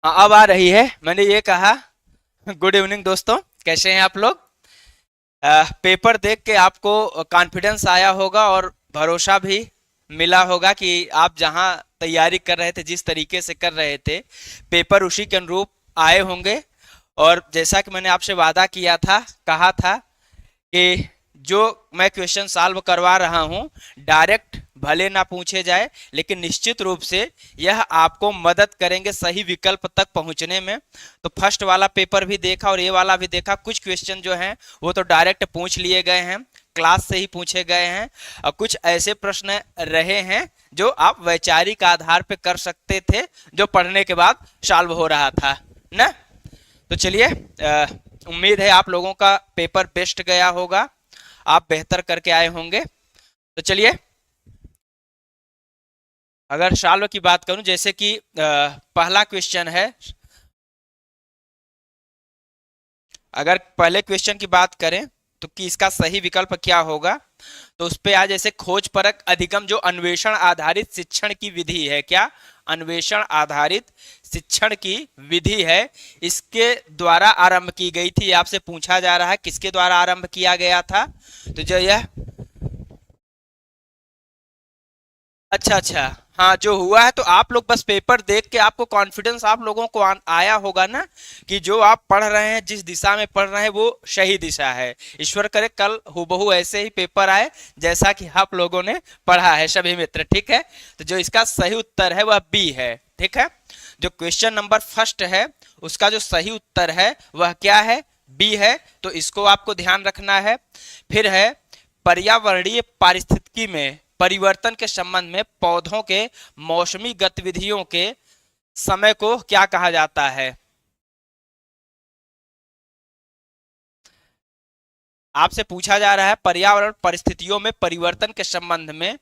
हाँ, अब आ रही है। मैंने ये कहा। गुड इवनिंग दोस्तों, कैसे हैं आप लोग? पेपर देख के आपको कॉन्फिडेंस आया होगा और भरोसा भी मिला होगा कि आप जहां तैयारी कर रहे थे, जिस तरीके से कर रहे थे, पेपर उसी के अनुरूप आए होंगे। और जैसा कि मैंने आपसे वादा किया था, कहा था कि जो मैं क्वेश्चन सॉल्व करवा रहा हूं, डायरेक्ट भले ना पूछे जाए, लेकिन निश्चित रूप से यह आपको मदद करेंगे सही विकल्प तक पहुंचने में। तो फर्स्ट वाला पेपर भी देखा और ये वाला भी देखा। कुछ क्वेश्चन जो हैं वो तो डायरेक्ट पूछ लिए गए हैं, क्लास से ही पूछे गए हैं, और कुछ ऐसे प्रश्न रहे हैं जो आप वैचारिक आधार पे कर सकते थे, जो पढ़ने के बाद सॉल्व हो रहा था ना। तो चलिए, उम्मीद है आप लोगों का पेपर बेस्ट गया होगा, आप बेहतर करके आए होंगे। तो चलिए, अगर सॉल्व की बात करूं, जैसे कि पहला क्वेश्चन है। अगर पहले क्वेश्चन की बात करें तो कि इसका सही विकल्प क्या होगा, तो उस पे आज जैसे खोज परक अधिगम, जो अन्वेषण आधारित शिक्षण की विधि है, क्या अन्वेषण आधारित शिक्षण की विधि है, इसके द्वारा आरंभ की गई थी। आपसे पूछा जा रहा है किसके द्वारा आरंभ किया गया था। तो जो यह, अच्छा अच्छा, हाँ, जो हुआ है, तो आप लोग बस पेपर देख के आपको कॉन्फिडेंस आप लोगों को आया होगा ना, कि जो आप पढ़ रहे हैं, जिस दिशा में पढ़ रहे हैं, वो सही दिशा है। ईश्वर करे कल हूबहू ऐसे ही पेपर आए जैसा कि आप लोगों ने पढ़ा है सभी मित्र, ठीक है। तो जो इसका सही उत्तर है वह बी है, ठीक है। जो क्वेश्चन नंबर फर्स्ट है, उसका जो सही उत्तर है वह क्या है, बी है। तो इसको आपको ध्यान रखना है। फिर है, पर्यावरणीय पारिस्थितिकी में परिवर्तन के संबंध में पौधों के मौसमी गतिविधियों के समय को क्या कहा जाता है। आपसे पूछा जा रहा है पर्यावरण परिस्थितियों में परिवर्तन के संबंध में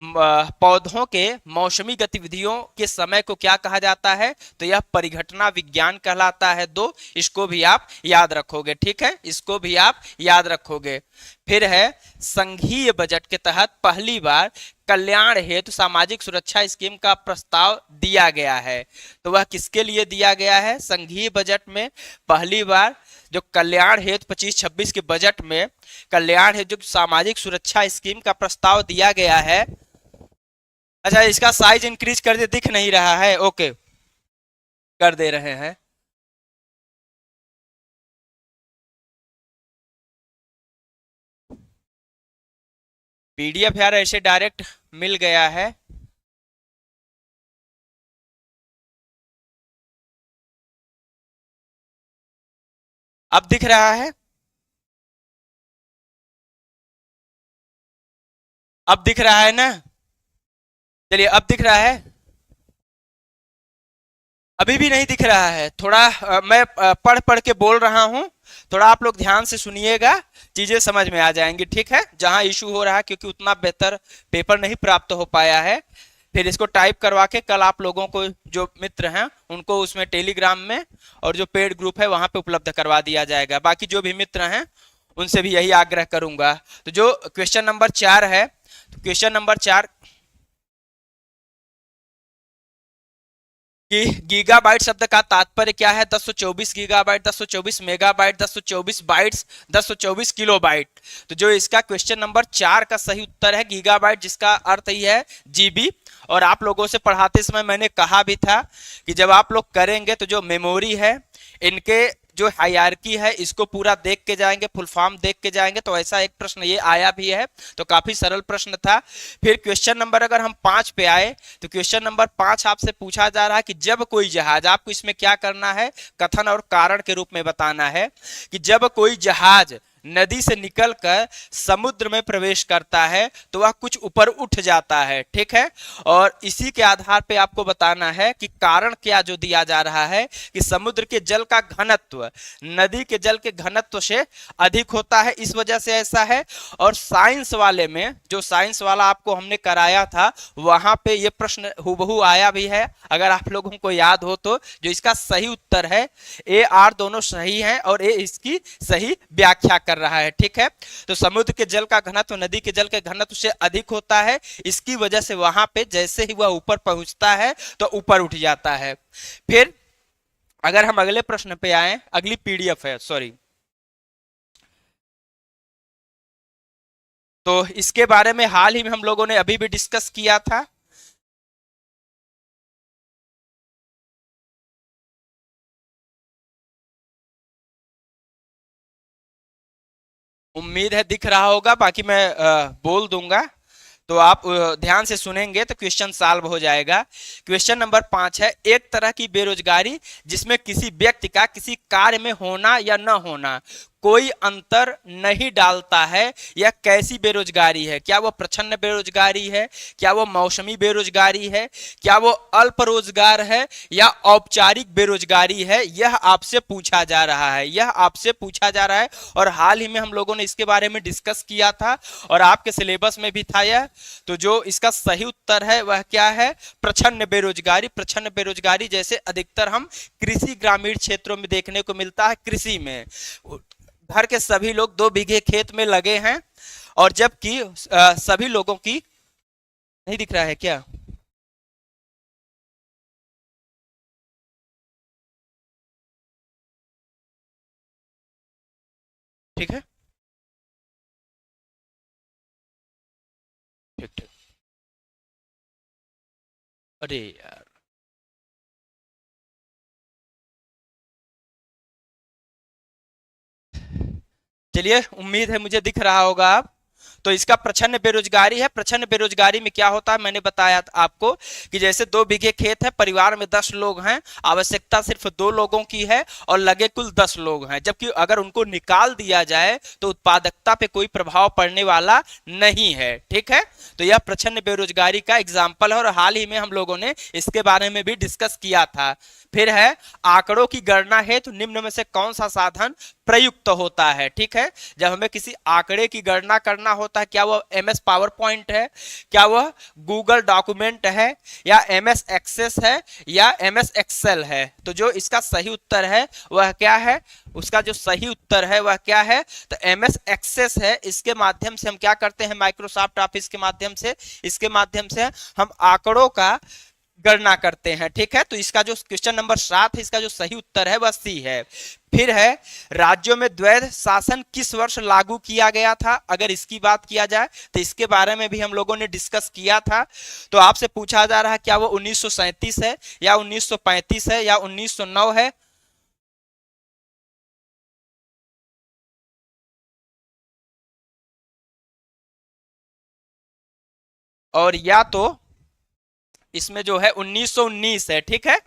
पौधों के मौसमी गतिविधियों के समय को क्या कहा जाता है। तो यह परिघटना विज्ञान कहलाता है। दो, इसको भी आप याद रखोगे, ठीक है, इसको भी आप याद रखोगे। फिर है, संघीय बजट के तहत पहली बार कल्याण हेतु सामाजिक सुरक्षा स्कीम का प्रस्ताव दिया गया है। तो वह किसके लिए दिया गया है? संघीय बजट में पहली बार जो कल्याण हेतु 25-26 के बजट में कल्याण हेतु जो सामाजिक सुरक्षा स्कीम का प्रस्ताव दिया गया है। अच्छा, इसका साइज इंक्रीज कर दे, दिख नहीं रहा है, ओके, कर दे रहे हैं। पीडीएफ यार ऐसे डायरेक्ट मिल गया है। अब दिख रहा है? अब दिख रहा है ना? चलिए, अब दिख रहा है। अभी भी नहीं दिख रहा है। थोड़ा मैं पढ़ पढ़ के बोल रहा हूं, थोड़ा आप लोग ध्यान से सुनिएगा, चीजें समझ में आ जाएंगी, ठीक है। जहां इशू हो रहा है, क्योंकि उतना बेहतर पेपर नहीं प्राप्त हो पाया है, फिर इसको टाइप करवा के कल आप लोगों को, जो मित्र हैं, उनको उसमें टेलीग्राम में और जो पेड ग्रुप है वहां पे उपलब्ध करवा दिया जाएगा। बाकी जो भी मित्र हैं उनसे भी यही आग्रह करूंगा। तो जो क्वेश्चन नंबर 4 है, तो क्वेश्चन नंबर 4 कि गीगाबाइट शब्द का तात्पर्य क्या है? 1024 गीगाबाइट, 1024 मेगाबाइट, 1024 बाइट्स, 1024 किलोबाइट। तो जो इसका क्वेश्चन नंबर 4 का सही उत्तर है गीगाबाइट, जिसका अर्थ ही है जीबी। और आप लोगों से पढ़ाते समय मैंने कहा भी था कि जब आप लोग करेंगे तो जो मेमोरी है, इनके जो हायरार्की है, इसको पूरा देख के जाएंगे, फुल फॉर्म देख के जाएंगे। तो ऐसा एक प्रश्न ये आया भी है, तो काफी सरल प्रश्न था। फिर क्वेश्चन नंबर अगर हम 5 पे आए, तो क्वेश्चन नंबर 5 आपसे पूछा जा रहा है कि जब कोई जहाज, आपको इसमें क्या करना है, कथन और कारण के रूप में बताना है कि जब कोई जहाज नदी से निकलकर समुद्र में प्रवेश करता है तो वह कुछ ऊपर उठ जाता है, ठीक है। और इसी के आधार पे आपको बताना है कि कारण क्या जो दिया जा रहा है, कि समुद्र के जल का घनत्व नदी के जल के घनत्व से अधिक होता है, इस वजह से ऐसा है। और साइंस वाले में, जो साइंस वाला आपको हमने कराया था, वहां पे ये प्रश्न हुबहू आया भी है, अगर आप लोगों को याद हो तो। जो इसका सही उत्तर है ए आर, दोनों सही हैं और ए इसकी सही व्याख्या कर रहा है, ठीक है। तो समुद्र के जल का घनत्व नदी के जल के घनत्व से अधिक होता है, इसकी वजह से वहां पे जैसे ही वह ऊपर पहुंचता है तो ऊपर उठ जाता है। फिर अगर हम अगले प्रश्न पे आए, अगली पीडीएफ है, सॉरी, तो इसके बारे में हाल ही में हम लोगों ने अभी भी डिस्कस किया था। उम्मीद है दिख रहा होगा, बाकी मैं बोल दूंगा, तो आप ध्यान से सुनेंगे तो क्वेश्चन सॉल्व हो जाएगा। क्वेश्चन नंबर 5 है, एक तरह की बेरोजगारी जिसमें किसी व्यक्ति का किसी कार्य में होना या न होना कोई अंतर नहीं डालता है, यह कैसी बेरोजगारी है? क्या वो प्रच्छन्न बेरोजगारी है, क्या वो मौसमी बेरोजगारी है, क्या वो अल्प रोजगार है, या औपचारिक बेरोजगारी है? यह आपसे पूछा जा रहा है, यह आपसे पूछा जा रहा है। और हाल ही में हम लोगों ने इसके बारे में डिस्कस किया था और आपके सिलेबस में भी था यह। तो जो इसका सही उत्तर है वह क्या है? प्रच्छन्न बेरोजगारी। प्रच्छन्न बेरोजगारी जैसे अधिकतर हम कृषि ग्रामीण क्षेत्रों में देखने को मिलता है। कृषि में घर के सभी लोग 2 बीघे खेत में लगे हैं, और जबकि सभी लोगों की, नहीं दिख रहा है क्या? ठीक है, ठीक ठीक। अरे यार, चलिए, उम्मीद है मुझे दिख रहा होगा आप। तो इसका प्रच्छन्न बेरोजगारी है। प्रच्छन्न बेरोजगारी में क्या होता है, मैंने बताया था आपको कि जैसे 2 बीघे खेत है, परिवार में 10 लोग हैं, आवश्यकता सिर्फ 2 लोगों की है और लगे कुल 10 लोग हैं, जबकि अगर उनको निकाल दिया जाए तो उत्पादकता पे कोई प्रभाव पड़ने वाला नहीं है। ठीक है, तो यह प्रच्छन्न बेरोजगारी का एग्जाम्पल है और हाल ही में हम लोगों ने इसके बारे में भी डिस्कस किया था। फिर है, आंकड़ों की गणना हेतु निम्न में से कौन सा साधन प्रयुक्त होता है? ठीक है, जब हमें किसी आंकड़े की गणना करना होता है, क्या वह एमएस पावर पॉइंट है, क्या वह गूगल डॉक्यूमेंट है, या एमएस एक्सेस है, या एमएस एक्सेल है? तो जो इसका सही उत्तर है वह क्या है? उसका जो सही उत्तर है वह क्या है? तो एमएस एक्सेस है। इसके माध्यम से हम क्या करते हैं, माइक्रोसॉफ्ट ऑफिस के माध्यम से, इसके माध्यम से हम आंकड़ों का गणना करते हैं। ठीक है, तो इसका जो क्वेश्चन नंबर 7 है, इसका जो सही उत्तर है वह सी है। फिर है, राज्यों में द्वैध शासन किस वर्ष लागू किया गया था? अगर इसकी बात किया जाए तो इसके बारे में भी हम लोगों ने डिस्कस किया था। तो आपसे पूछा जा रहा है, क्या वो 1937 है, या 1935 है, या 1909 है? और या तो इसमें जो है 1919 है। ठीक है,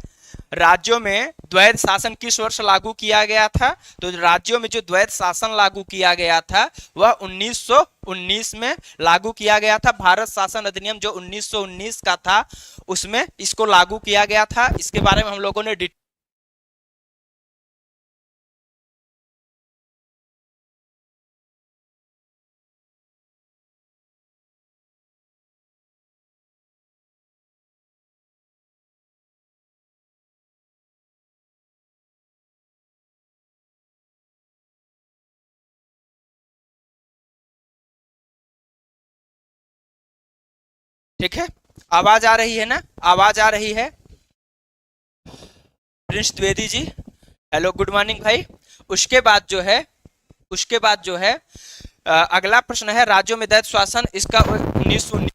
राज्यों में द्वैध शासन किस वर्ष लागू किया गया था? तो राज्यों में जो द्वैध शासन लागू किया गया था वह 1919 में लागू किया गया था। भारत शासन अधिनियम जो 1919 का था उसमें इसको लागू किया गया था। इसके बारे में हम लोगों ने ठीक है, आवाज आ रही है ना? आवाज आ रही है? Prince Dwivedi ji, hello, good morning भाई। उसके बाद जो है, उसके बाद जो है अगला प्रश्न है, राज्यों में दैत शासन, इसका 1919।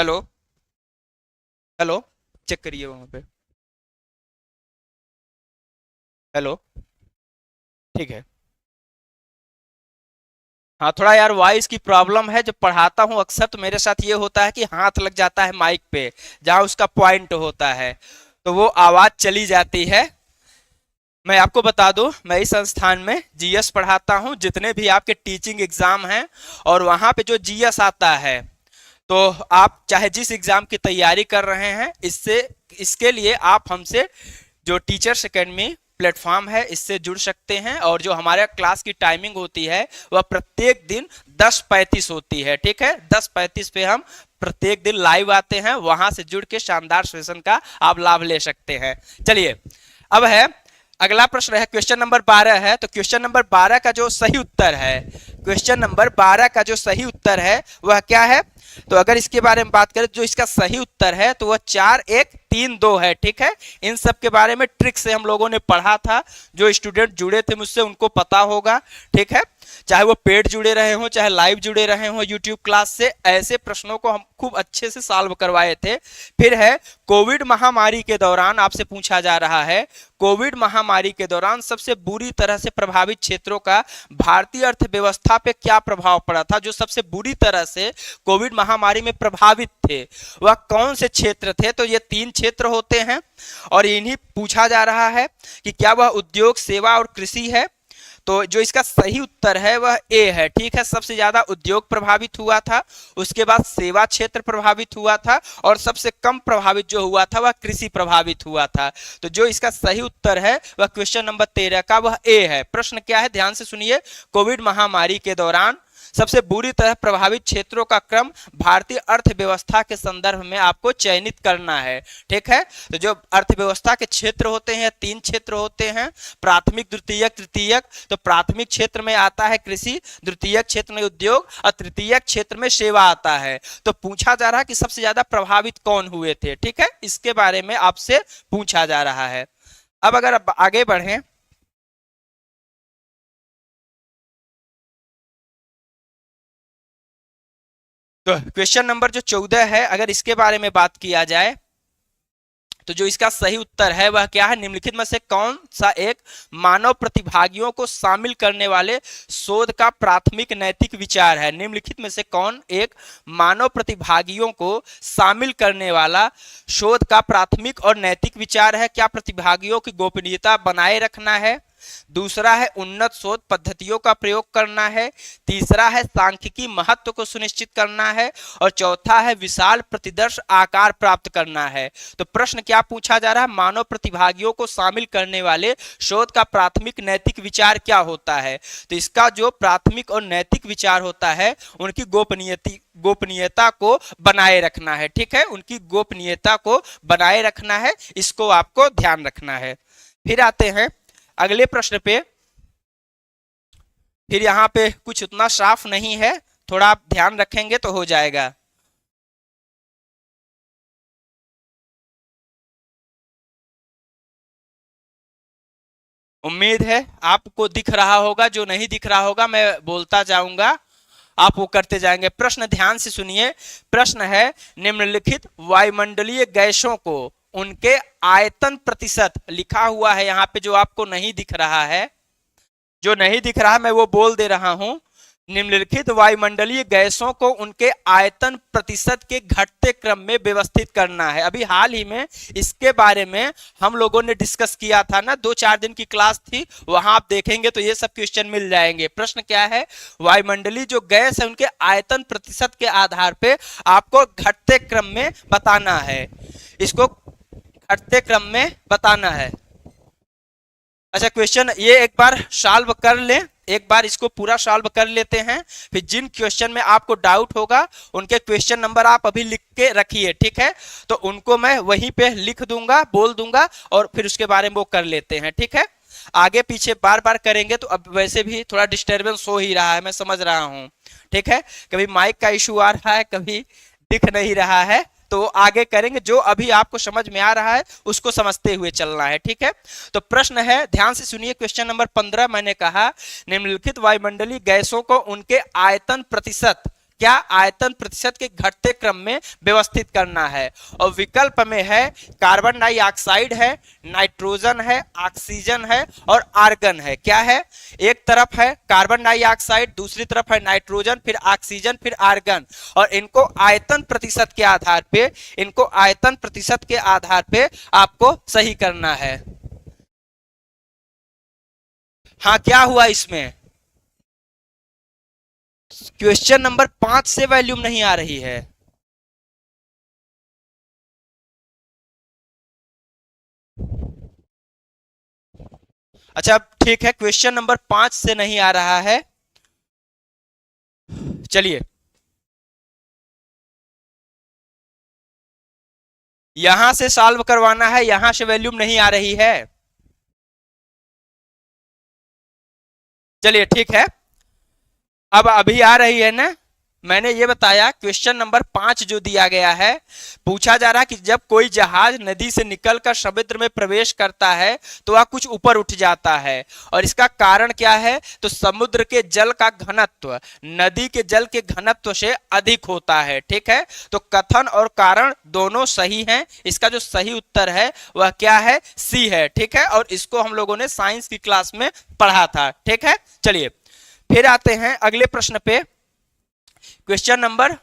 हेलो, हेलो, चेक करिए वहां पे। हेलो, ठीक है। हाँ, थोड़ा यार वॉइस की प्रॉब्लम है, जब पढ़ाता हूँ अक्सर तो मेरे साथ ये होता है कि हाथ लग जाता है माइक पे, जहाँ उसका पॉइंट होता है, तो वो आवाज चली जाती है। मैं आपको बता दूं, मैं इस संस्थान में जीएस पढ़ाता हूं, जितने भी आपके टीचिंग एग्जाम हैं और वहां पे जो जीएस आता है, तो आप चाहे जिस एग्जाम की तैयारी कर रहे हैं, इससे इसके लिए आप हमसे जो टीचर्स एकेडमी प्लेटफॉर्म है इससे जुड़ सकते हैं। और जो हमारे क्लास की टाइमिंग होती है वह प्रत्येक दिन 10:35 होती है, ठीक है। 10:35 पे हम प्रत्येक दिन लाइव आते हैं, वहां से जुड़ के शानदार सेशन का आप लाभ ले सकते हैं। चलिए, अब है अगला प्रश्न है, क्वेश्चन नंबर 12 है। तो क्वेश्चन नंबर 12 का जो सही उत्तर है, क्वेश्चन नंबर 12 का जो सही उत्तर है वह क्या है? तो अगर इसके बारे में बात करें, जो इसका सही उत्तर है तो वह 4-1-3-2 है, ठीक है। इन सब के बारे में ट्रिक से हम लोगों ने पढ़ा था, जो स्टूडेंट जुड़े थे मुझसे उनको पता होगा, ठीक है। चाहे वो पेड जुड़े रहे हो, चाहे लाइव जुड़े रहे हो यूट्यूब क्लास से, ऐसे प्रश्नों को हम खूब अच्छे से सॉल्व करवाए थे। फिर है, कोविड महामारी के दौरान आपसे पूछा जा रहा है, कोविड महामारी के दौरान सबसे बुरी तरह से प्रभावित क्षेत्रों का भारतीय अर्थव्यवस्था पे क्या प्रभाव पड़ा था? जो सबसे बुरी तरह से कोविड महामारी में प्रभावित थे वह कौन से क्षेत्र थे? तो ये 3 क्षेत्र होते हैं और इन्हीं पूछा जा रहा है कि क्या वह उद्योग, सेवा और कृषि है। तो जो इसका सही उत्तर है वह ए है, ठीक है। सबसे ज्यादा उद्योग प्रभावित हुआ था, उसके बाद सेवा क्षेत्र प्रभावित हुआ था और सबसे कम प्रभावित जो हुआ था वह कृषि प्रभावित हुआ था। तो जो इसका सही उत्तर है वह क्वेश्चन नंबर 13 का वह ए है। प्रश्न क्या है, ध्यान से सुनिए। कोविड महामारी के दौरान सबसे बुरी तरह प्रभावित क्षेत्रों का क्रम भारतीय अर्थव्यवस्था के संदर्भ में आपको चयनित करना है, ठीक है। तो जो अर्थव्यवस्था के क्षेत्र होते हैं, 3 क्षेत्र होते हैं, प्राथमिक, द्वितीयक, तृतीयक। तो प्राथमिक क्षेत्र में आता है कृषि, द्वितीयक क्षेत्र में उद्योग और तृतीयक क्षेत्र में सेवा आता है। तो पूछा जा रहा है कि सबसे ज्यादा प्रभावित कौन हुए थे, ठीक है, इसके बारे में आपसे पूछा जा रहा है। अब अगर आप आगे बढ़ें, तो क्वेश्चन नंबर जो 14 है, अगर इसके बारे में बात किया जाए तो जो इसका सही उत्तर है वह क्या है? निम्नलिखित में से कौन सा एक मानव प्रतिभागियों को शामिल करने वाले शोध का प्राथमिक नैतिक विचार है? निम्नलिखित में से कौन एक मानव प्रतिभागियों को शामिल करने वाला शोध का प्राथमिक और नैतिक विचार है? क्या प्रतिभागियों की गोपनीयता बनाए रखना है? दूसरा है उन्नत शोध पद्धतियों का प्रयोग करना है। तीसरा है सांख्यिकी महत्व को सुनिश्चित करना है और चौथा है विशाल प्रतिदर्श आकार प्राप्त करना है। तो प्रश्न क्या पूछा जा रहा है? मानव प्रतिभागियों को शामिल करने वाले शोध का प्राथमिक नैतिक विचार क्या होता है? तो इसका जो प्राथमिक और नैतिक विचार होता है, उनकी गोपनीयता को बनाए रखना है, ठीक है। उनकी गोपनीयता को बनाए रखना है, इसको आपको ध्यान रखना है। फिर आते हैं अगले प्रश्न पे। फिर यहाँ पे कुछ उतना साफ नहीं है, थोड़ा आप ध्यान रखेंगे तो हो जाएगा। उम्मीद है आपको दिख रहा होगा, जो नहीं दिख रहा होगा मैं बोलता जाऊंगा, आप वो करते जाएंगे। प्रश्न ध्यान से सुनिए। प्रश्न है, निम्नलिखित वायुमंडलीय गैसों को उनके आयतन प्रतिशत, लिखा हुआ है यहाँ पे, जो आपको नहीं दिख रहा है, जो नहीं दिख रहा मैं वो बोल दे रहा हूं। निम्नलिखित वायुमंडलीय गैसों को उनके आयतन प्रतिशत के घटते क्रम में व्यवस्थित करना है। अभी हाल ही में इसके बारे में हम लोगों ने डिस्कस किया था ना, 2-4 दिन की क्लास थी, वहां आप देखेंगे तो ये सब क्वेश्चन मिल जाएंगे। प्रश्न क्या है? वायुमंडलीय जो गैस है उनके आयतन प्रतिशत के आधार पे आपको घटते क्रम में बताना है, इसको घटते क्रम में बताना है। अच्छा, क्वेश्चन ये एक बार सॉल्व कर ले, एक बार इसको पूरा सॉल्व कर लेते हैं, फिर जिन क्वेश्चन में आपको डाउट होगा उनके क्वेश्चन नंबर आप अभी लिख के रखिए, ठीक है। तो उनको मैं वहीं पे लिख दूंगा, बोल दूंगा और फिर उसके बारे में वो कर लेते हैं, ठीक है। आगे पीछे बार बार करेंगे तो अब वैसे भी थोड़ा डिस्टर्बेंस हो ही रहा है, मैं समझ रहा हूं, ठीक है। कभी माइक का इशू आ रहा है, कभी दिख नहीं रहा है, तो आगे करेंगे। जो अभी आपको समझ में आ रहा है उसको समझते हुए चलना है, ठीक है। तो प्रश्न है, ध्यान से सुनिए, क्वेश्चन नंबर 15 मैंने कहा, निम्नलिखित वायुमंडलीय गैसों को उनके आयतन प्रतिशत क्या आयतन प्रतिशत के घटते क्रम में व्यवस्थित करना है। और विकल्प में है कार्बन डाइऑक्साइड है, नाइट्रोजन है, ऑक्सीजन है और आर्गन है। क्या है, एक तरफ है कार्बन डाइऑक्साइड, दूसरी तरफ है नाइट्रोजन, फिर ऑक्सीजन, फिर आर्गन, और इनको आयतन प्रतिशत के आधार पे, इनको आयतन प्रतिशत के आधार पे आपको सही करना है। हाँ, क्या हुआ इसमें, क्वेश्चन नंबर 5 से वॉल्यूम नहीं आ रही है। अच्छा ठीक है, क्वेश्चन नंबर 5 से नहीं आ रहा है, चलिए यहां से सॉल्व करवाना है, यहां से वॉल्यूम नहीं आ रही है। चलिए ठीक है, अब अभी आ रही है ना। मैंने ये बताया क्वेश्चन नंबर 5 जो दिया गया है, पूछा जा रहा है कि जब कोई जहाज नदी से निकलकर समुद्र में प्रवेश करता है तो वह कुछ ऊपर उठ जाता है, और इसका कारण क्या है, तो समुद्र के जल का घनत्व नदी के जल के घनत्व से अधिक होता है। ठीक है, तो कथन और कारण दोनों सही हैं, इसका जो सही उत्तर है वह क्या है, सी है। ठीक है, और इसको हम लोगों ने साइंस की क्लास में पढ़ा था। ठीक है, चलिए फिर आते हैं अगले प्रश्न पे, क्वेश्चन नंबर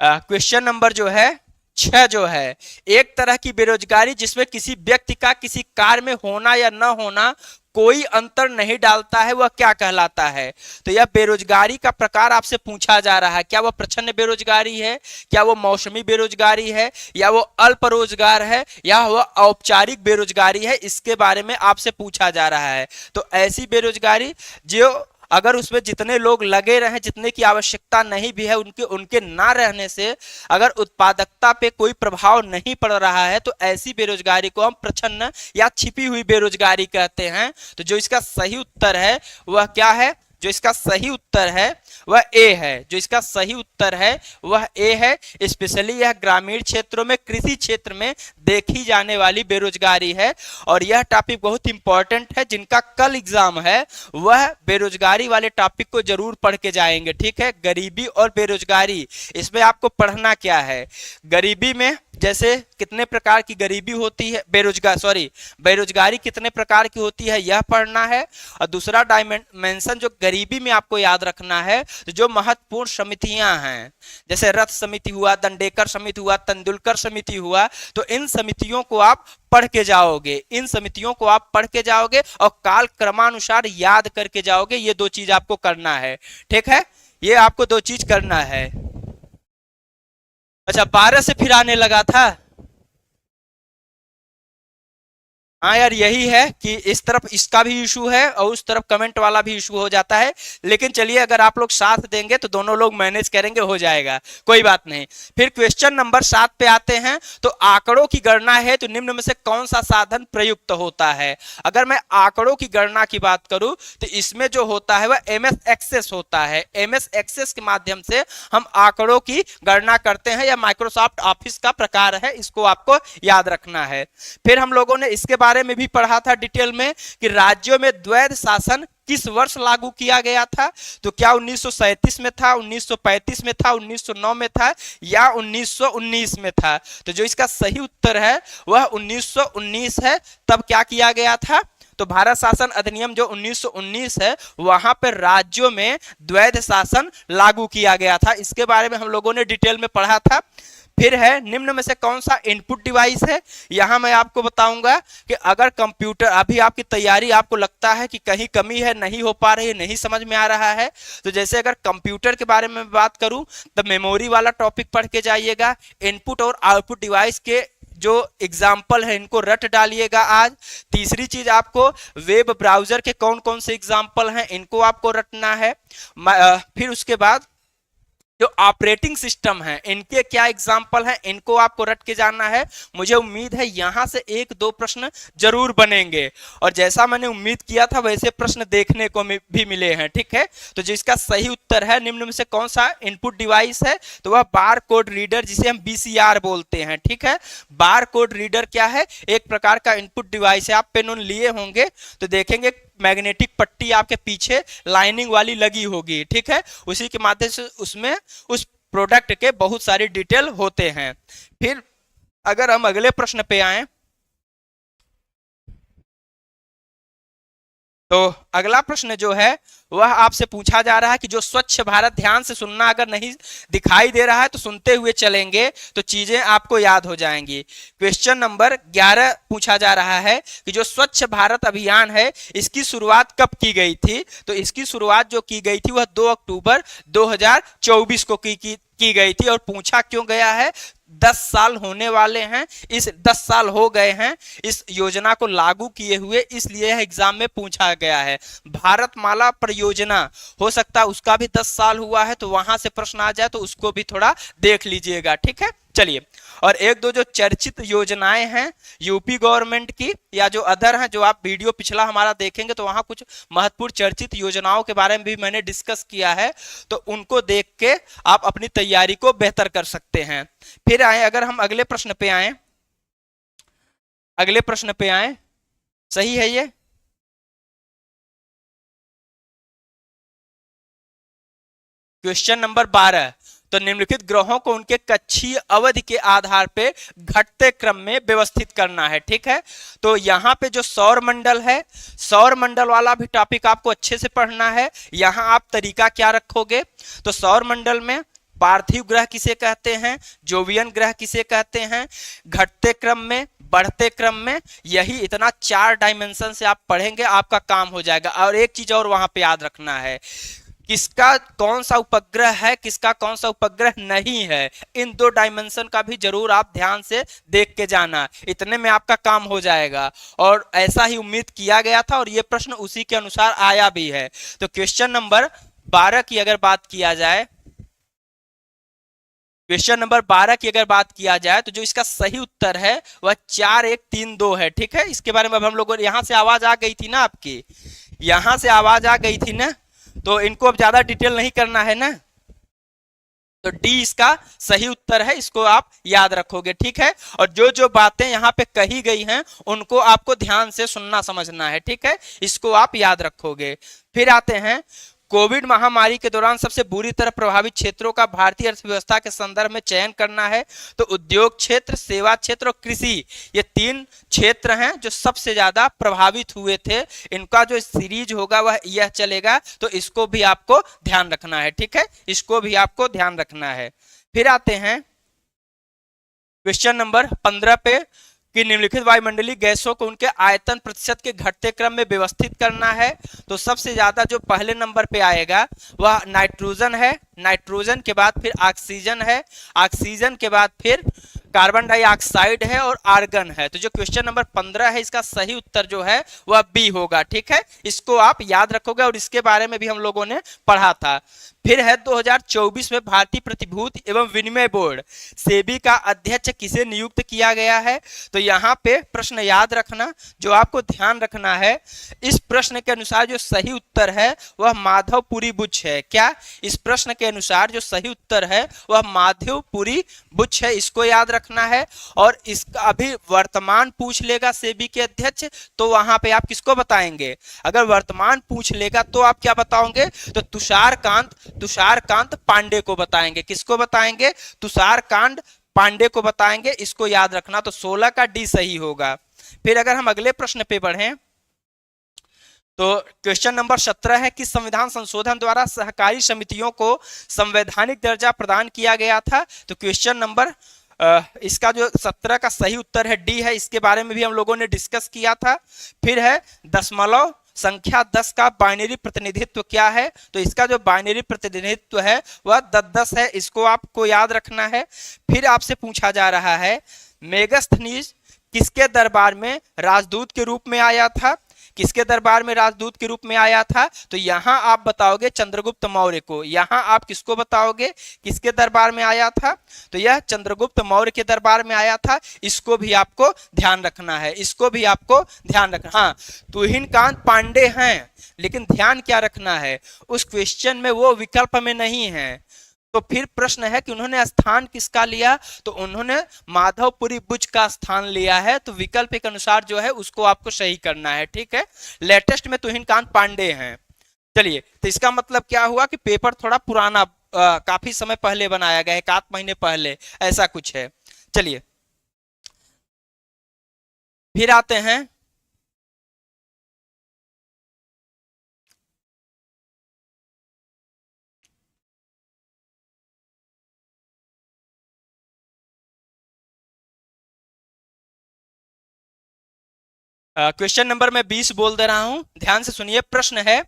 क्वेश्चन नंबर जो है 6 जो है, एक तरह की बेरोजगारी जिसमें किसी व्यक्ति का किसी कार्य में होना या न होना कोई अंतर नहीं डालता है, वह क्या कहलाता है। तो यह बेरोजगारी का प्रकार आपसे पूछा जा रहा है, क्या वह प्रच्छन्न बेरोजगारी है, क्या वो मौसमी बेरोजगारी है, या वो अल्प रोजगार है, या वह औपचारिक बेरोजगारी है, इसके बारे में आपसे पूछा जा रहा है। तो ऐसी बेरोजगारी जो अगर उसमें जितने लोग लगे रहे, जितने की आवश्यकता नहीं भी है, उनके उनके ना रहने से अगर उत्पादकता पे कोई प्रभाव नहीं पड़ रहा है, तो ऐसी बेरोजगारी को हम प्रच्छन्न या छिपी हुई बेरोजगारी कहते हैं। तो जो इसका सही उत्तर है वह क्या है, जो इसका सही उत्तर है वह ए है, जो इसका सही उत्तर है वह ए है। स्पेशली यह ग्रामीण क्षेत्रों में, कृषि क्षेत्र में देखी जाने वाली बेरोजगारी है, और यह टॉपिक बहुत इंपॉर्टेंट है। जिनका कल एग्जाम है वह बेरोजगारी वाले टॉपिक को जरूर पढ़ के जाएंगे। ठीक है, गरीबी और बेरोजगारी, इसमें आपको पढ़ना क्या है, गरीबी में जैसे कितने प्रकार की गरीबी होती है, बेरोजगारी कितने प्रकार की होती है यह पढ़ना है। और दूसरा डायमेंशन जो गरीबी में आपको याद रखना है, तो जो महत्वपूर्ण समितियां हैं, जैसे रथ समिति हुआ, दंडेकर समिति हुआ, तेंदुलकर समिति हुआ, तो इन समितियों को आप पढ़ के जाओगे, इन समितियों को आप पढ़ के जाओगे और काल क्रमानुसार याद करके जाओगे। ये 2 चीज आपको करना है। ठीक है, ये आपको 2 चीज करना है। अच्छा 12 से फिर आने लगा था। हाँ यार, यही है कि इस तरफ इसका भी इशू है और उस तरफ कमेंट वाला भी इशू हो जाता है। लेकिन चलिए, अगर आप लोग साथ देंगे तो दोनों लोग मैनेज करेंगे, हो जाएगा, कोई बात नहीं। फिर क्वेश्चन नंबर 7 पे आते हैं। तो आंकड़ों की गणना है तो निम्न में से कौन सा साधन प्रयुक्त होता है। अगर मैं आंकड़ों की गणना की बात करूं तो इसमें जो होता है वह एमएस एक्सेस होता है। एमएस एक्सेस के माध्यम से हम आंकड़ों की गणना करते हैं, या माइक्रोसॉफ्ट ऑफिस का प्रकार है, इसको आपको याद रखना है। फिर हम लोगों ने इसके बारे में भी पढ़ा था डिटेल में कि राज्यों में द्वैध शासन किस वर्ष लागू किया गया था। तो क्या 1937 में था, 1935 में था, 1909 में था, या 1919 में था। तो जो इसका सही उत्तर है वह 1919 है। तब क्या किया गया था, तो भारत शासन अधिनियम जो 1919 है, वहां पर राज्यों में द्वैध शासन लागू किया गया था। इसके बारे में हम लोगों ने डिटेल में पढ़ा था। फिर है निम्न में से कौन सा इनपुट डिवाइस है। यहां मैं आपको बताऊंगा कि अगर कंप्यूटर, अभी आपकी तैयारी आपको लगता है कि कहीं कमी है, नहीं हो पा रही है, नहीं समझ में आ रहा है, तो जैसे अगर कंप्यूटर के बारे में बात करूं तो मेमोरी वाला टॉपिक पढ़ के जाइएगा। इनपुट और आउटपुट डिवाइस के जो एग्जाम्पल है इनको रट डालिएगा आज। तीसरी चीज, आपको वेब ब्राउजर के कौन कौन से एग्जाम्पल हैं इनको आपको रटना है। फिर उसके बाद जो ऑपरेटिंग सिस्टम है इनके क्या एग्जाम्पल है, इनको आपको रट के जाना है। मुझे उम्मीद है यहां से एक दो प्रश्न जरूर बनेंगे और जैसा मैंने उम्मीद किया था वैसे प्रश्न देखने को भी मिले हैं। ठीक है, तो जिसका सही उत्तर है निम्न में से कौन सा इनपुट डिवाइस है, तो वह बार कोड रीडर जिसे हम बीसीआर बोलते हैं। ठीक है, बार कोड रीडर क्या है, एक प्रकार का इनपुट डिवाइस है। आप पेन उन लिए होंगे तो देखेंगे मैग्नेटिक पट्टी आपके पीछे लाइनिंग वाली लगी होगी। ठीक है, उसी के माध्यम से उसमें उस प्रोडक्ट के बहुत सारी डिटेल होते हैं। फिर अगर हम अगले प्रश्न पे आए तो अगला प्रश्न जो है वह आपसे पूछा जा रहा है कि जो स्वच्छ भारत, ध्यान से सुनना, अगर नहीं दिखाई दे रहा है तो सुनते हुए चलेंगे तो चीजें आपको याद हो जाएंगी। क्वेश्चन नंबर 11 पूछा जा रहा है कि जो स्वच्छ भारत अभियान है इसकी शुरुआत कब की गई थी, तो इसकी शुरुआत जो की गई थी वह 2 अक्टूबर 2024 को की गई थी। और पूछा क्यों गया है, 10 साल होने वाले हैं, इस 10 साल हो गए हैं इस योजना को लागू किए हुए, इसलिए एग्जाम में पूछा गया है। भारतमाला परियोजना हो सकता है उसका भी 10 साल हुआ है, तो वहां से प्रश्न आ जाए तो उसको भी थोड़ा देख लीजिएगा। ठीक है, चलिए, और एक दो जो चर्चित योजनाएं हैं यूपी गवर्नमेंट की या जो अदर हैं, जो आप वीडियो पिछला हमारा देखेंगे तो वहां कुछ महत्वपूर्ण चर्चित योजनाओं के बारे में भी मैंने डिस्कस किया है, तो उनको देख के आप अपनी तैयारी को बेहतर कर सकते हैं। फिर आए, अगर हम अगले प्रश्न पे आए, अगले प्रश्न पे आए, सही है ये, क्वेश्चन नंबर 12, तो निम्नलिखित ग्रहों को उनके कक्षीय अवधि के आधार पे घटते क्रम में व्यवस्थित करना है। ठीक है, तो यहाँ पे जो सौर मंडल है, सौर मंडल वाला भी टॉपिक आपको अच्छे से पढ़ना है। यहाँ आप तरीका क्या रखोगे, तो सौर मंडल में पार्थिव ग्रह किसे कहते हैं, जोवियन ग्रह किसे कहते हैं, घटते क्रम में, बढ़ते क्रम में, यही इतना 4 डायमेंशन से आप पढ़ेंगे आपका काम हो जाएगा। और एक चीज और वहां पे याद रखना है, किसका कौन सा उपग्रह है, किसका कौन सा उपग्रह नहीं है, इन 2 डायमेंशन का भी जरूर आप ध्यान से देख के जाना, इतने में आपका काम हो जाएगा। और ऐसा ही उम्मीद किया गया था और ये प्रश्न उसी के अनुसार आया भी है। तो क्वेश्चन नंबर 12 की अगर बात किया जाए, क्वेश्चन नंबर 12 की अगर बात किया जाए तो जो इसका सही उत्तर है वह 4132 है। ठीक है, इसके बारे में अब हम लोगों, यहां से आवाज आ गई थी ना आपकी, यहां से आवाज आ गई थी ना, तो इनको अब ज्यादा डिटेल नहीं करना है ना, तो डी इसका सही उत्तर है, इसको आप याद रखोगे। ठीक है, और जो जो बातें यहाँ पे कही गई हैं उनको आपको ध्यान से सुनना समझना है। ठीक है, इसको आप याद रखोगे। फिर आते हैं, कोविड महामारी के दौरान सबसे बुरी तरह प्रभावित क्षेत्रों का भारतीय अर्थव्यवस्था के संदर्भ में चयन करना है, तो उद्योग क्षेत्र, सेवा क्षेत्र और कृषि, ये 3 क्षेत्र हैं जो सबसे ज्यादा प्रभावित हुए थे। इनका जो सीरीज होगा वह यह चलेगा, तो इसको भी आपको ध्यान रखना है। ठीक है, इसको भी आपको ध्यान रखना है। फिर आते हैं क्वेश्चन नंबर 15 पे कि निम्नलिखित वायुमंडलीय गैसों को उनके आयतन प्रतिशत के घटते क्रम में व्यवस्थित करना है, तो सबसे ज्यादा जो पहले नंबर पे आएगा वह नाइट्रोजन है, नाइट्रोजन के बाद फिर ऑक्सीजन है, ऑक्सीजन के बाद फिर कार्बन डाइऑक्साइड है और आर्गन है। तो जो क्वेश्चन नंबर 15 है इसका सही उत्तर जो है वह बी होगा। ठीक है, इसको आप याद रखोगे और इसके बारे में भी हम लोगों ने पढ़ा था। फिर है 2024 में भारतीय प्रतिभूति एवं विनिमय बोर्ड सेबी का अध्यक्ष किसे नियुक्त किया गया है, तो यहाँ पे प्रश्न याद रखना, जो आपको ध्यान रखना है, इस प्रश्न के अनुसार जो सही उत्तर है वह माधवपुरी बुच है। क्या, इस प्रश्न के अनुसार जो सही उत्तर है वह माधवपुरी बुच है, इसको याद रखना है। और इसका अभी वर्तमान पूछ लेगा सेबी के अध्यक्ष, तो वहां पे आप किसको बताएंगे, अगर वर्तमान पूछ लेगा तो आप क्या बताओगे, तो तुषारकांत पांडे को बताएंगे। किसको बताएंगे, तुषारकांत पांडे को बताएंगे, इसको याद रखना। तो 16 का डी सही होगा। फिर अगर हम अगले प्रश्न पे बढ़ें तो क्वेश्चन नंबर 17 है कि संविधान संशोधन द्वारा सहकारी समितियों को संवैधानिक दर्जा प्रदान किया गया था, तो क्वेश्चन नंबर इसका जो 17 का सही उत्तर है डी है, इसके बारे में भी हम लोगों ने डिस्कस किया था। फिर है दशमलव संख्या 10 का बाइनरी प्रतिनिधित्व क्या है, तो इसका जो बाइनरी प्रतिनिधित्व है वह 10 है, इसको आपको याद रखना है। फिर आपसे पूछा जा रहा है मेगास्थनीज किसके दरबार में राजदूत के रूप में आया था, किसके दरबार में राजदूत के रूप में आया था? तो यहाँ आप बताओगे चंद्रगुप्त मौर्य को। यहाँ आप किसको बताओगे किसके दरबार में आया था? तो यह चंद्रगुप्त मौर्य के दरबार में आया था। इसको भी आपको ध्यान रखना है, इसको भी आपको ध्यान रखना। हाँ, तुहिनकांत पांडे हैं, लेकिन ध्यान क्या रखना है, उस क्वेश्चन में वो विकल्प में नहीं है। तो फिर प्रश्न है कि उन्होंने स्थान किसका लिया? तो उन्होंने माधवपुरी बुच का स्थान लिया है। तो विकल्प के अनुसार जो है उसको आपको सही करना है, ठीक है। लेटेस्ट में तुहिनकांत पांडे हैं। चलिए, तो इसका मतलब क्या हुआ कि पेपर थोड़ा पुराना, काफी समय पहले बनाया गया है, 1 महीने पहले, ऐसा कुछ है। चलिए फिर आते हैं क्वेश्चन नंबर मैं 20 बोल दे रहा हूं, ध्यान से सुनिए। प्रश्न है,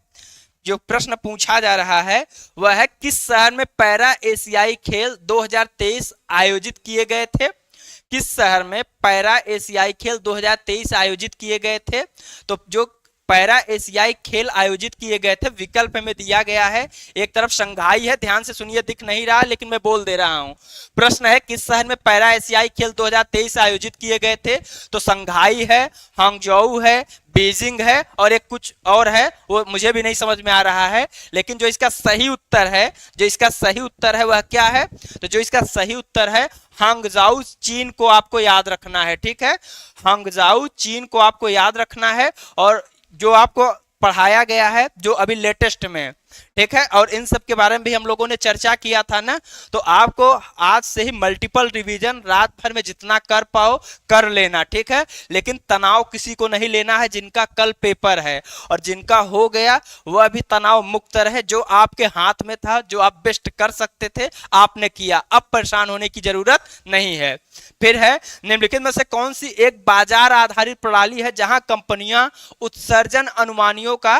जो प्रश्न पूछा जा रहा है वह है किस शहर में पैरा एशियाई खेल 2023 आयोजित किए गए थे? किस शहर में पैरा एशियाई खेल 2023 आयोजित किए गए थे? तो जो पैरा एशियाई खेल आयोजित किए गए थे विकल्प में दिया गया है। एक तरफ शंघाई है, ध्यान से सुनिए, दिख नहीं रहा लेकिन मैं बोल दे रहा हूं। प्रश्न है किस शहर में पैरा एशियाई खेल 2023 आयोजित किए गए थे? तो शंघाई है, हांगजोउ है, बीजिंग है और एक कुछ और है, वो मुझे भी नहीं समझ में आ रहा है। लेकिन जो इसका सही उत्तर है, जो इसका सही उत्तर है वह क्या है? तो जो इसका सही उत्तर है हांगजाऊ, चीन को आपको याद रखना है, ठीक है। हांगजाऊ चीन को आपको याद रखना है। और जो आपको पढ़ाया गया है जो अभी लेटेस्ट में, ठीक है, और इन सब के बारे में भी हम लोगों ने चर्चा किया था ना। तो आपको आज से ही मल्टीपल रिवीजन रात भर में जितना कर पाओ कर लेना, ठीक है। लेकिन तनाव किसी को नहीं लेना है जिनका कल पेपर है, और जिनका हो गया वह भी तनाव मुक्त रहे। जो आपके हाथ में था, जो आप बेस्ट कर सकते थे, आपने किया, अब परेशान होने की जरूरत नहीं है। फिर है निम्नलिखित में से कौन सी एक बाजार आधारित प्रणाली है जहां कंपनियां उत्सर्जन अनुमानियों का,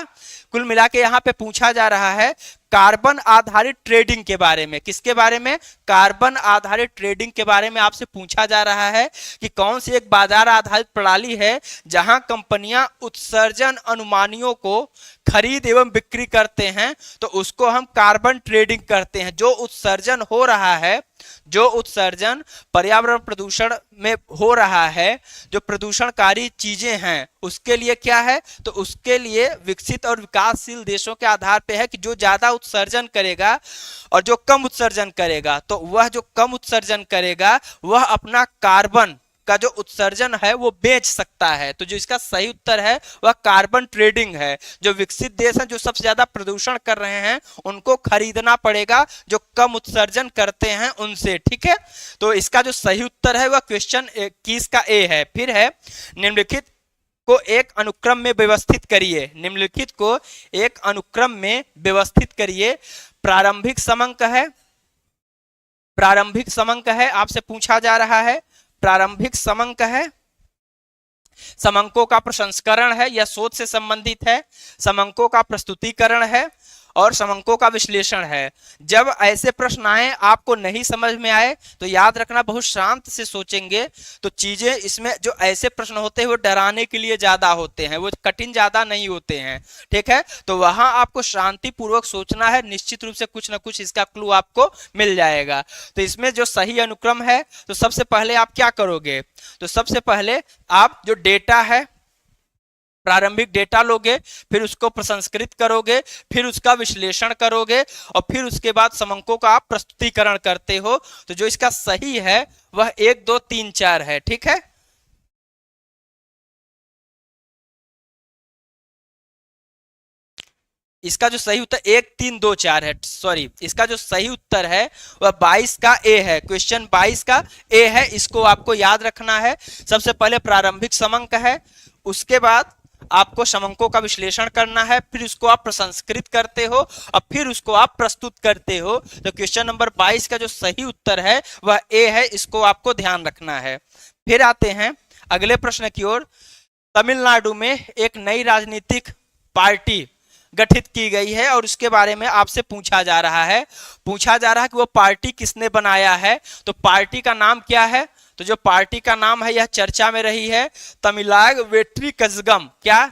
कुल मिला के यहां पे पूछा जा रहा है कार्बन आधारित ट्रेडिंग के बारे में। किसके बारे में? कार्बन आधारित ट्रेडिंग के बारे में आपसे पूछा जा रहा है कि कौन सी एक बाजार आधारित प्रणाली है जहां कंपनियां उत्सर्जन अनुमानियों को खरीद एवं बिक्री करते हैं, तो उसको हम कार्बन ट्रेडिंग करते हैं। जो उत्सर्जन हो रहा है, जो उत्सर्जन पर्यावरण प्रदूषण में हो रहा है, जो प्रदूषणकारी चीजें हैं, उसके लिए क्या है? तो उसके लिए विकसित और विकासशील देशों के आधार पे है कि जो ज्यादा उत्सर्जन करेगा और जो कम उत्सर्जन करेगा, तो वह जो कम उत्सर्जन करेगा वह अपना कार्बन का जो उत्सर्जन है वो बेच सकता है। तो जो इसका सही उत्तर है वह कार्बन ट्रेडिंग है। जो विकसित देश हैं, जो सबसे ज्यादा प्रदूषण कर रहे हैं, उनको खरीदना पड़ेगा जो कम उत्सर्जन करते हैं उनसे, ठीक है। तो इसका जो सही उत्तर है वह क्वेश्चन 21 का ए है। फिर है निम्नलिखित को एक अनुक्रम में व्यवस्थित करिए। निम्नलिखित को एक अनुक्रम में व्यवस्थित करिए। प्रारंभिक समंक है, प्रारंभिक समंक है, आपसे पूछा जा रहा है। प्रारंभिक समंक है, समंकों का प्रसंस्करण है, यह शोध से संबंधित है। समंकों का प्रस्तुतिकरण है और समंकों का विश्लेषण है। जब ऐसे प्रश्न आए आपको नहीं समझ में आए तो याद रखना, बहुत शांत से सोचेंगे तो चीजें, इसमें जो ऐसे प्रश्न होते हैं वो डराने के लिए ज्यादा होते हैं, वो कठिन ज्यादा नहीं होते हैं, ठीक है। तो वहां आपको शांति पूर्वक सोचना है, निश्चित रूप से कुछ ना कुछ इसका क्लू आपको मिल जाएगा। तो इसमें जो सही अनुक्रम है, तो सबसे पहले आप क्या करोगे? तो सबसे पहले आप जो डेटा है, प्रारंभिक डेटा लोगे, फिर उसको प्रसंस्कृत करोगे, फिर उसका विश्लेषण करोगे और फिर उसके बाद समंकों का आप प्रस्तुतिकरण करते हो। तो जो इसका सही है वह 1 2 3 4 है, ठीक है। इसका जो सही उत्तर 1 3 2 4 है, सॉरी, इसका जो सही उत्तर है वह 22 का ए है। क्वेश्चन 22 का ए है, इसको आपको याद रखना है। सबसे पहले प्रारंभिक समंक है, उसके बाद आपको समंकों का विश्लेषण करना है, फिर उसको आप प्रसंस्कृत करते हो और फिर उसको आप प्रस्तुत करते हो। तो क्वेश्चन नंबर 22 का जो सही उत्तर है वह ए है, इसको आपको ध्यान रखना है। फिर आते हैं अगले प्रश्न की ओर। तमिलनाडु में एक नई राजनीतिक पार्टी गठित की गई है और उसके बारे में आपसे पूछा जा रहा है। पूछा जा रहा है कि वो पार्टी किसने बनाया है। तो पार्टी का नाम क्या है? तो जो पार्टी का नाम है यह चर्चा में रही है, तमिलाग वेट्री कजगम। क्या?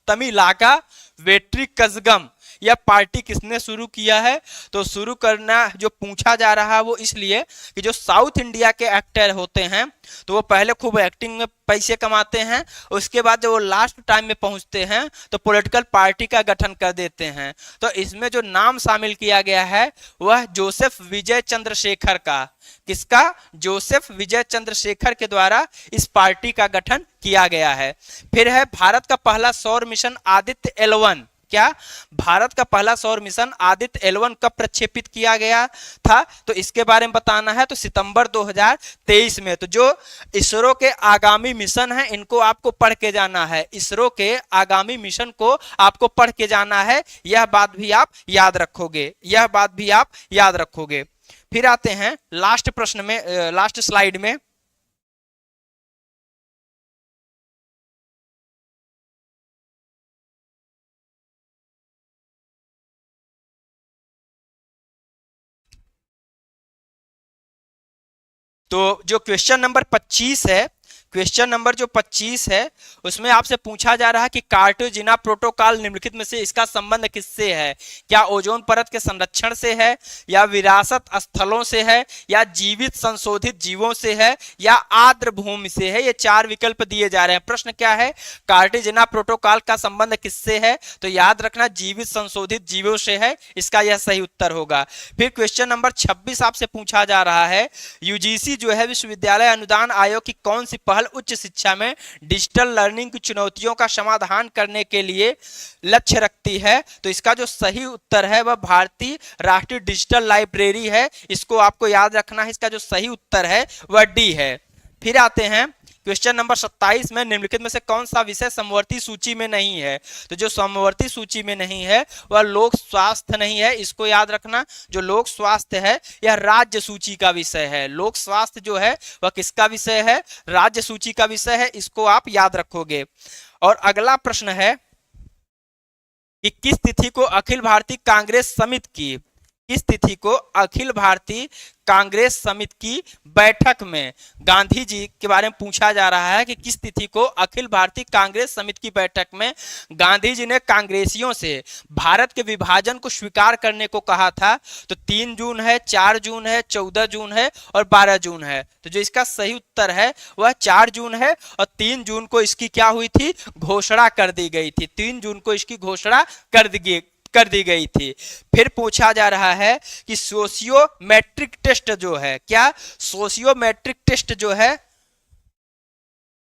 तमिलागा वेट्री कजगम। यह पार्टी किसने शुरू किया है? तो शुरू करना जो पूछा जा रहा है वो इसलिए कि जो साउथ इंडिया के एक्टर होते हैं तो वो पहले खूब एक्टिंग में पैसे कमाते हैं, उसके बाद जब वो लास्ट टाइम में पहुंचते हैं तो पॉलिटिकल पार्टी का गठन कर देते हैं। तो इसमें जो नाम शामिल किया गया है वह जोसेफ विजय चंद्रशेखर का। किसका? जोसेफ विजय चंद्रशेखर के द्वारा इस पार्टी का गठन किया गया है। फिर है भारत का पहला सौर मिशन आदित्य L1। क्या? भारत का पहला सौर मिशन आदित्य L1 कब प्रक्षेपित किया गया था? तो इसके बारे में बताना है। तो सितंबर 2023 में। तो जो इसरो के आगामी मिशन है इनको आपको पढ़ के जाना है। इसरो के आगामी मिशन को आपको पढ़ के जाना है, यह बात भी आप याद रखोगे, यह बात भी आप याद रखोगे। फिर आते हैं लास्ट प्रश्न में, लास्ट स्लाइड में। तो जो क्वेश्चन नंबर 25 है, क्वेश्चन नंबर जो 25 है उसमें आपसे पूछा जा रहा है कि कार्टेजिना प्रोटोकॉल निम्नलिखित में से इसका संबंध किससे है? क्या ओजोन परत के संरक्षण से है, या विरासत स्थलों से है, या जीवित संशोधित जीवों से है, या आर्द्र भूमि से है? ये चार विकल्प दिए जा रहे हैं। प्रश्न क्या है? कार्टेजिना प्रोटोकॉल का संबंध किससे है? तो याद रखना जीवित संशोधित जीवों से है, इसका यह सही उत्तर होगा। फिर क्वेश्चन नंबर 26 आपसे पूछा जा रहा है, यूजीसी जो है विश्वविद्यालय अनुदान आयोग की कौन सी पहल उच्च शिक्षा में डिजिटल लर्निंग की चुनौतियों का समाधान करने के लिए लक्ष्य रखती है? तो इसका जो सही उत्तर है वह भारतीय राष्ट्रीय डिजिटल लाइब्रेरी है, इसको आपको याद रखना है। इसका जो सही उत्तर है वह डी है। फिर आते हैं क्वेश्चन नंबर 27 में, निम्नलिखित में से कौन सा विषय समवर्ती सूची में नहीं है? तो जो समवर्ती सूची में नहीं है वह लोक स्वास्थ्य नहीं है, इसको याद रखना। जो लोक स्वास्थ्य है यह राज्य सूची का विषय है। लोक स्वास्थ्य जो है वह किसका विषय है? राज्य सूची का विषय है, इसको आप याद रखोगे। और अगला प्रश्न है कि किस तिथि को अखिल भारतीय कांग्रेस समिति की, किस तिथि को अखिल भारतीय कांग्रेस समिति की बैठक में गांधी जी के बारे में पूछा जा रहा है कि किस तिथि को अखिल भारतीय कांग्रेस समिति की बैठक में गांधी जी ने कांग्रेसियों से भारत के विभाजन को स्वीकार करने को कहा था? तो 3 जून है, 4 जून है, 14 जून है और 12 जून है। तो जो इसका सही उत्तर है वह 4 जून है और 3 जून को इसकी क्या हुई थी? घोषणा कर दी गई थी। 3 जून को इसकी घोषणा कर दी गई थी। फिर पूछा जा रहा है कि सोशियोमेट्रिक टेस्ट जो है, क्या? सोशियोमेट्रिक टेस्ट जो है,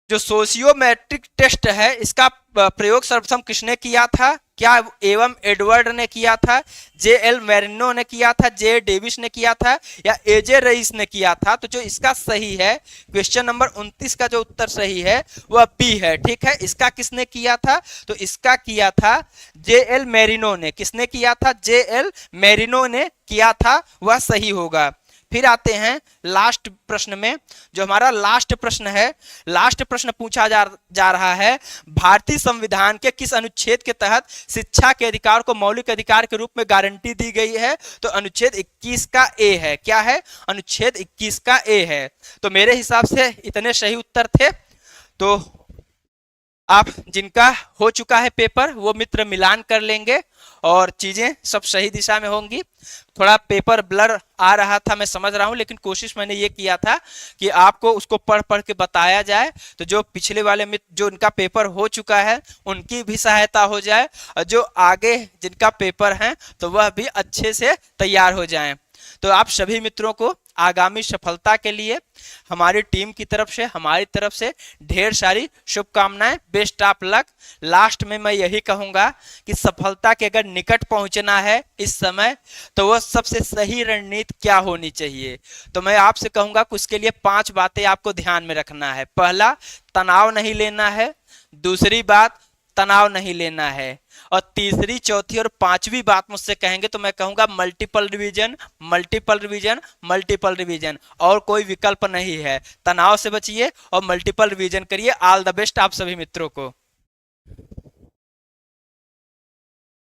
जो सोशियोमेट्रिक टेस्ट है इसका प्रयोग सर्वप्रथम किसने किया था? क्या एवं एडवर्ड ने किया था, J.L. मेरिनो ने किया था, J. डेविस ने किया था, या A.J. रईस ने किया था? तो जो इसका सही है, क्वेश्चन नंबर 29 का जो उत्तर सही है वह बी है। ठीक है, इसका किसने किया था? तो इसका किया था J.L. मेरिनो ने। किसने किया था? J.L. मेरिनो ने किया था, वह सही होगा। फिर आते हैं लास्ट प्रश्न में, जो हमारा लास्ट प्रश्न है। लास्ट प्रश्न पूछा जा रहा है, भारतीय संविधान के किस अनुच्छेद के तहत शिक्षा के अधिकार को मौलिक अधिकार के रूप में गारंटी दी गई है? तो अनुच्छेद 21 का ए है। क्या है? अनुच्छेद 21 का ए है। तो मेरे हिसाब से इतने सही उत्तर थे। तो आप जिनका हो चुका है पेपर वो मित्र मिलान कर लेंगे और चीजें सब सही दिशा में होंगी। थोड़ा पेपर ब्लर आ रहा था, मैं समझ रहा हूं, लेकिन कोशिश मैंने ये किया था कि आपको उसको पढ़ पढ़ के बताया जाए, तो जो पिछले वाले मित्र जो इनका पेपर हो चुका है उनकी भी सहायता हो जाए और जो आगे जिनका पेपर है तो वह भी अच्छे से तैयार हो जाएं। तो आप सभी मित्रों को आगामी सफलता के लिए हमारी टीम की तरफ से, हमारी तरफ से ढेर सारी शुभकामनाएं। Best of luck. लास्ट में मैं यही कहूंगा कि सफलता के अगर निकट पहुंचना है इस समय तो वह सबसे सही रणनीति क्या होनी चाहिए? तो मैं आपसे कहूंगा कि उसके लिए 5 बातें आपको ध्यान में रखना है। पहला, तनाव नहीं लेना है। दूसरी बात, तनाव नहीं लेना है। और तीसरी, चौथी और 5वीं बात मुझसे कहेंगे तो मैं कहूंगा multiple revision, multiple revision, multiple revision, और कोई विकल्प नहीं है। तनाव से बचिए और मल्टीपल रिवीजन करिए। ऑल द बेस्ट आप सभी मित्रों को।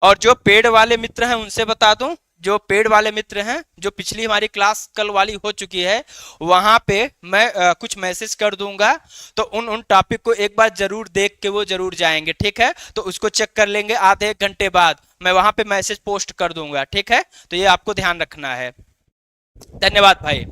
और जो पेड वाले मित्र हैं उनसे बता दूं जो पेड वाले मित्र हैं, जो पिछली हमारी क्लास कल वाली हो चुकी है, वहां पे मैं कुछ मैसेज कर दूंगा, तो उन टॉपिक को एक बार जरूर देख के वो जरूर जाएंगे, ठीक है। तो उसको चेक कर लेंगे, आधे एक घंटे बाद मैं वहां पे मैसेज पोस्ट कर दूंगा, ठीक है। तो ये आपको ध्यान रखना है। धन्यवाद भाई।